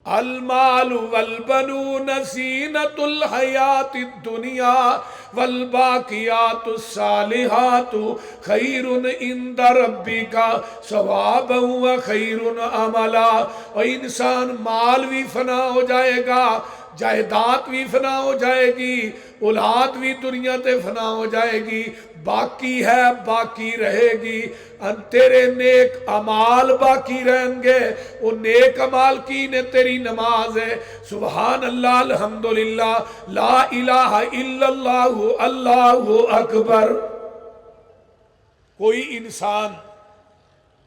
अल मालु वल बनून ज़ीनतुल हयाति दुनिया वल बाकियातुस सालिहातु खैरुन इंदा रब्बिका सवाबन व खैरुन अमला। और इंसान माल भी फना हो जाएगा, जायदाद भी फना हो जाएगी, औलाद भी दुनिया ते फना हो जाएगी, बाकी है बाकी रहेगी तेरे नेक अमाल बाकी रहेंगे। वो नेक अमाल की ने तेरी नमाज है, सुबहान अल्लाह अल्हम्दुलिल्लाह ला इलाहा इल्लल्लाहु अल्लाहु अकबर। कोई इंसान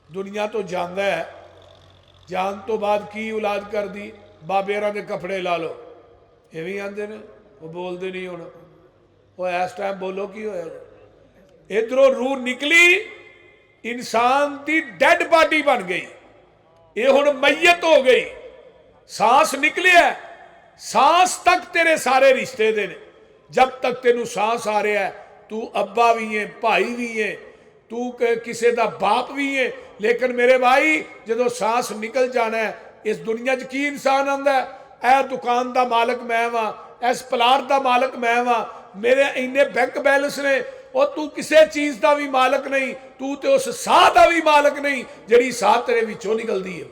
दुनिया तो जाता है, जान तो बाद की औलाद कर दी, बाबेरा के कपड़े ला लो, ये भी आते ने, वो बोलते नहीं होना, वो इस टाइम बोलो की होया, इधरों रूह निकली इंसान की डेड बॉडी बन गई, ये हुण मैयत हो गई, सांस निकली है, सांस तक तेरे सारे रिश्ते दे ने। जब तक तेनू सांस आ रहा है तू अब्बा भी है, भाई भी है, तू किसी का बाप भी है, लेकिन मेरे भाई जो सांस निकल जाना है इस दुनिया च की इंसान आंदा है, ए दुकान का मालिक मैं वां, इस प्लाट का मालिक मैं वां, मेरे इन्ने बैंक बैलेंस ने, और तू किसी चीज़ का भी मालिक नहीं, तू तो उस साह का भी मालिक नहीं जिहड़ी साह तेरे विचों निकलती है।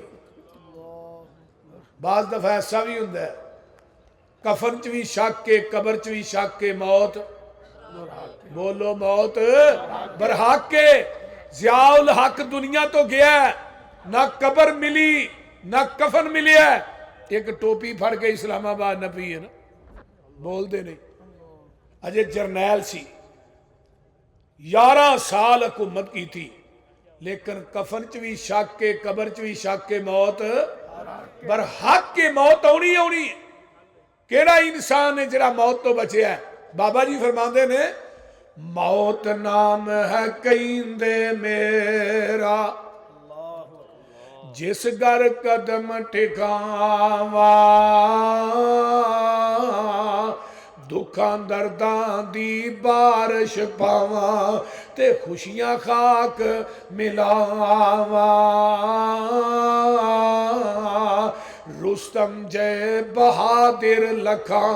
बाज़ दफा ऐसा भी हुंदा है, कफन च भी शक के, कबर च भी शक के, मौत बोलो मौत बरहक के। ज़ियाउल हक दुनिया तो गया, ना कबर मिली ना कफन मिलिया, एक टोपी फड़ के इस्लामाबाद न पी है ना, बोलते नहीं, अजे जरनैल सी, 11 साल हुकूमत की थी, लेकिन कफन च भी शक के, कबर च भी शक के, मौत बरहक के मौत आनी आनी है। केड़ा इंसान है जिहड़ा मौत तो बचे है? बाबा जी फरमाते ने मौत नाम है कईंदे मेरा, जिस घर कदम टिकावा, दुखां दर्दां दी बारिश पावा, ते खुशियां खाक मिलावा। रुस्तम जय बहादिर लखा,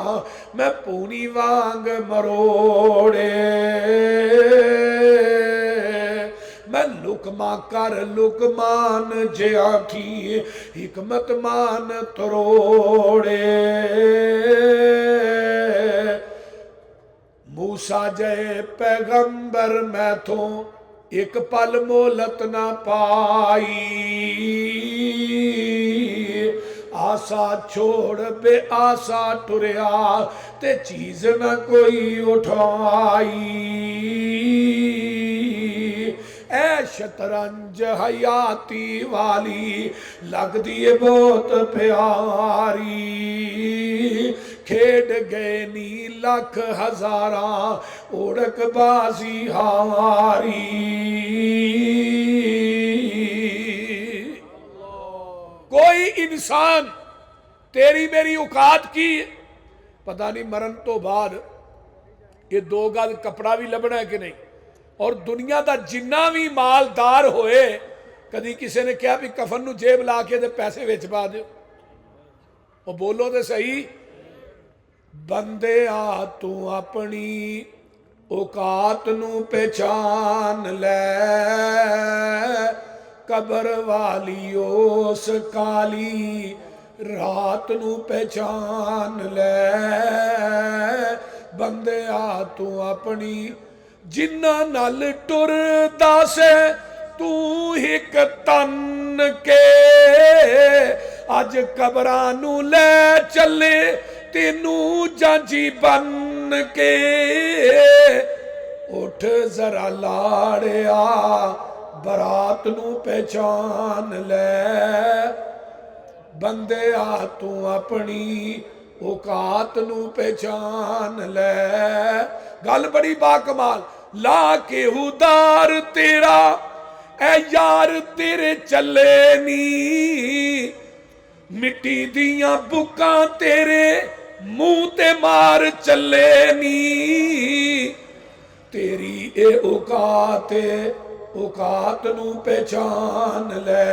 मैं पूनी वांग मरोड़े, मैं लुकमा कर लुकमान जिया थी, हिकमत मान तरोड़े। मूसा जय पैगंबर मैं तो एक पल मोहलत ना पाई, आसा छोड़ बे आसा टुरया, ते चीज न कोई उठाई। ऐ शतरंज हयाती वाली लगदी है बहुत प्यारी, खेड गए नी लख हजारा ओढ़क बाजी हारी। कोई इंसान तेरी मेरी औकात की पता नहीं, मरण तो बाद ये 2 गज कपड़ा भी लभना है कि नहीं। और दुनिया का जिन्ना भी मालदार होए, कभी किसी ने कहा भी कफन नूं जेब ला के पैसे विच पा दो, वो बोलो तो सही। बंदे आ तू अपनी औकात नूं पहचान ले, कबर वाली उस काली रात नूं पहचान ले। बंदे आ तू अपनी जिन्ना नल टुरदा से तू हिक तन के, अज कबरां नूं ले चले तेनू जांजी बन के। उठ जरा लाड़िया बरात नू पहचान ले, बंदे आ तू अपनी औकात नू पहचान ले। गल बड़ी बाकमाल, ला के उदार तेरा ऐ यार तेरे चले नी, मिट्टी दियां बुकां तेरे मुंह ते मार चले नी। तेरी ए औकात नू पहचान ले।